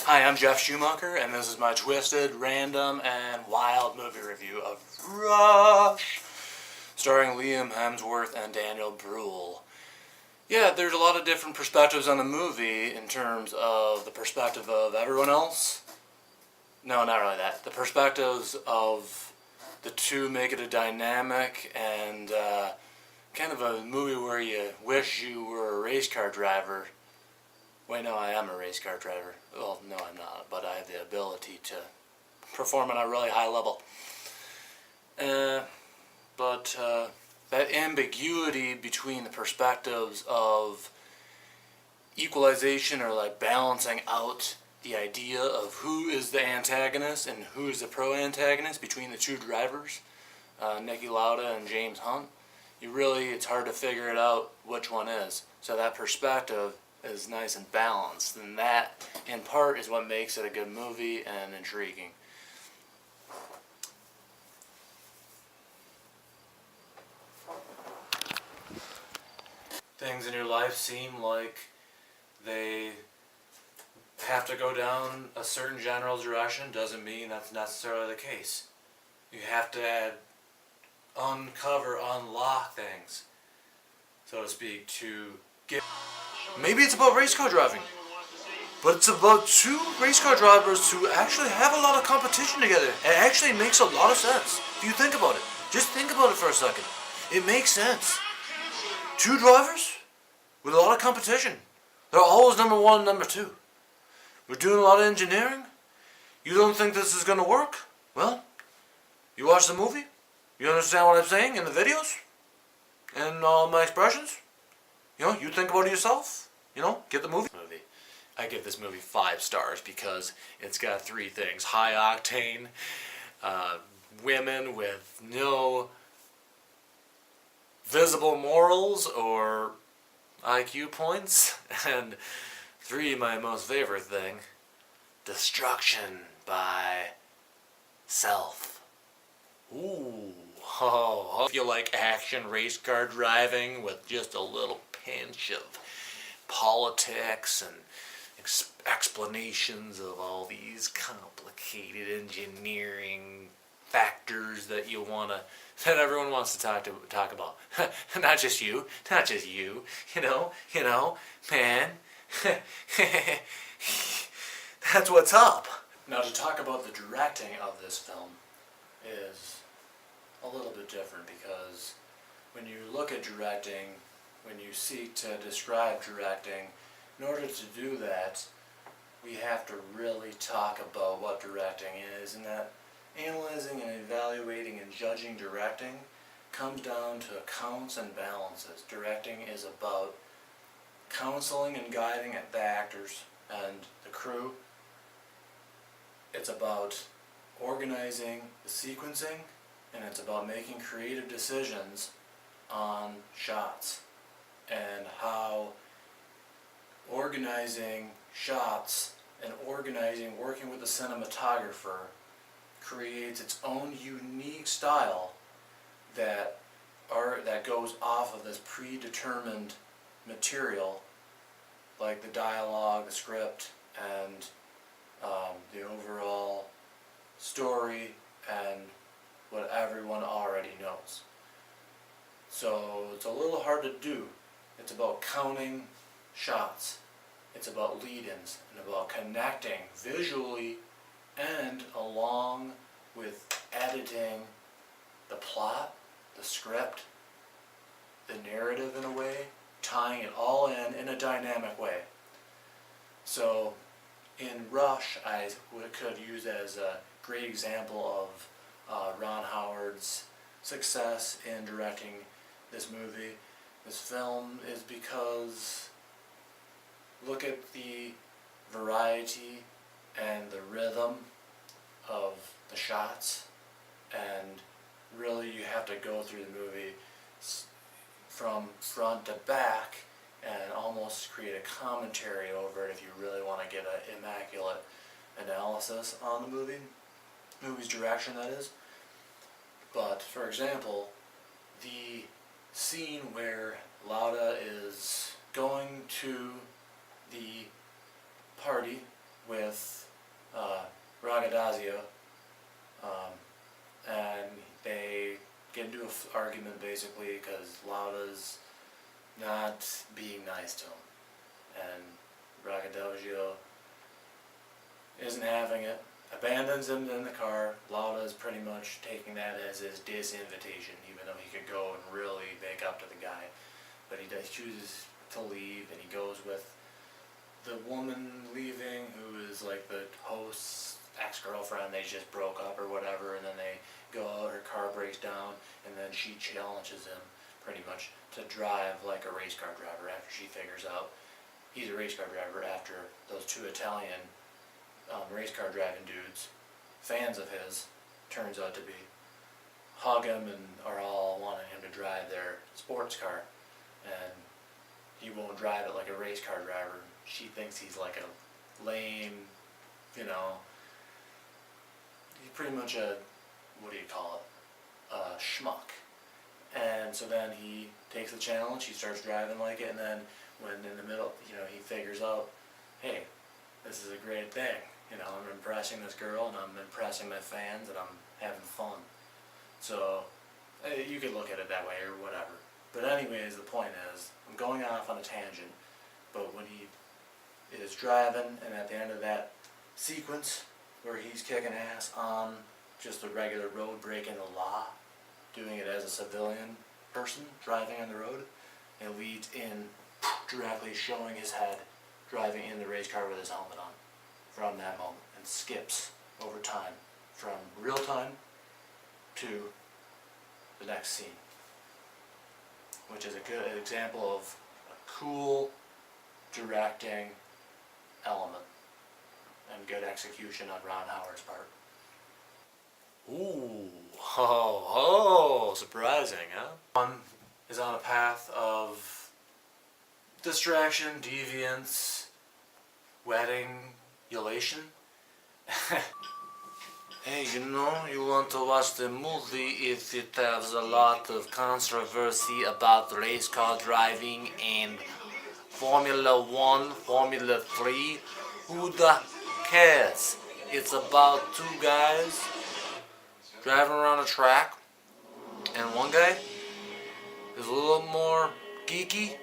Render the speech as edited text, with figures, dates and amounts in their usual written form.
Hi, I'm Jeff Schumacher, and this is my twisted, random, and wild movie review of Rush, starring Liam Hemsworth and Daniel Bruhl. Yeah, there's a lot of different perspectives on the movie in terms of the perspective of everyone else. No, not really that. The perspectives of the two make it a dynamic and kind of a movie where you wish you were a race car driver. Wait, no, I am a race car driver. Well, no, I'm not, but I have the ability to perform at a really high level. But that ambiguity between the perspectives of equalization, or like balancing out the idea of who is the antagonist and who is the pro-antagonist between the two drivers, Niki Lauda and James Hunt, it's hard to figure it out which one is. So that perspective is nice and balanced, and that in part is what makes it a good movie and intriguing. Things in your life seem like they have to go down a certain general direction. Doesn't mean that's necessarily the case. You have to unlock things, so to speak, to get. Maybe it's about race car driving, but it's about two race car drivers who actually have a lot of competition together. It actually makes a lot of sense if you think about it. Just think about it for a second. It makes sense. Two drivers with a lot of competition. They're always number one and number two. We're doing a lot of engineering. You don't think this is going to work? Well, you watch the movie. You understand what I'm saying in the videos and all my expressions. You think about it yourself. Get the movie. I give this movie 5 stars because it's got 3 things: high octane, women with no visible morals or IQ points, and 3, my most favorite thing, destruction by self. Ooh. Oh, if you like action race car driving with just a little pinch of politics and explanations of all these complicated engineering factors that everyone wants to talk about. not just you, man. That's what's up. Now, to talk about the directing of this film is a little bit different, because when you look at directing, when you seek to describe directing, in order to do that, we have to really talk about what directing is, and that analyzing and evaluating and judging directing comes down to accounts and balances. Directing is about counseling and guiding the actors and the crew. It's about organizing the sequencing, and it's about making creative decisions on shots, and how organizing shots and working with the cinematographer creates its own unique style that goes off of this predetermined material, like the dialogue, the script, and the overall story, and what everyone already knows. So it's a little hard to do. It's about counting shots. It's about lead-ins and about connecting visually and along with editing the plot, the script, the narrative in a way, tying it all in a dynamic way. So in Rush, I could use as a great example of Ron Howard's success in directing this movie, this film, is because look at the variety and the rhythm of the shots, and really you have to go through the movie from front to back and almost create a commentary over it if you really want to get an immaculate analysis on the movie's direction, that is. But for example, the scene where Lauda is going to the party with Raggadazio, and they get into an argument basically because Lauda's not being nice to him, and Raggadazio isn't having it, abandons him in the car. Lauda is pretty much taking that as his disinvitation, even though he could go and really make up to the guy. But he chooses to leave, and he goes with the woman leaving, who is like the host's ex-girlfriend. They just broke up or whatever, and then they go out, her car breaks down, and then she challenges him pretty much to drive like a race car driver after she figures out he's a race car driver, after those two Italian race car driving dudes, fans of his, turns out to be, hug him and are all wanting him to drive their sports car, and he won't drive it like a race car driver. She thinks he's like a lame, you know, he's pretty much a, what do you call it, a schmuck. And so then he takes the challenge, he starts driving like it, and then when in the middle, you know, he figures out, hey, this is a great thing. You know, I'm impressing this girl, and I'm impressing my fans, and I'm having fun. So, you could look at it that way or whatever. But anyways, the point is, I'm going off on a tangent, but when he is driving, and at the end of that sequence, where he's kicking ass on just a regular road, breaking the law, doing it as a civilian person, driving on the road, it leads in directly showing his head, driving in the race car with his helmet on. From that moment, and skips over time from real time to the next scene, which is a good example of a cool directing element and good execution on Ron Howard's part. Ooh, ho, ho, surprising, huh? One is on a path of distraction, deviance, wedding, elation. Hey, you know, you want to watch the movie if it has a lot of controversy about race car driving and Formula 1, Formula 3. Who the cares? It's about two guys driving around a track, and one guy is a little more geeky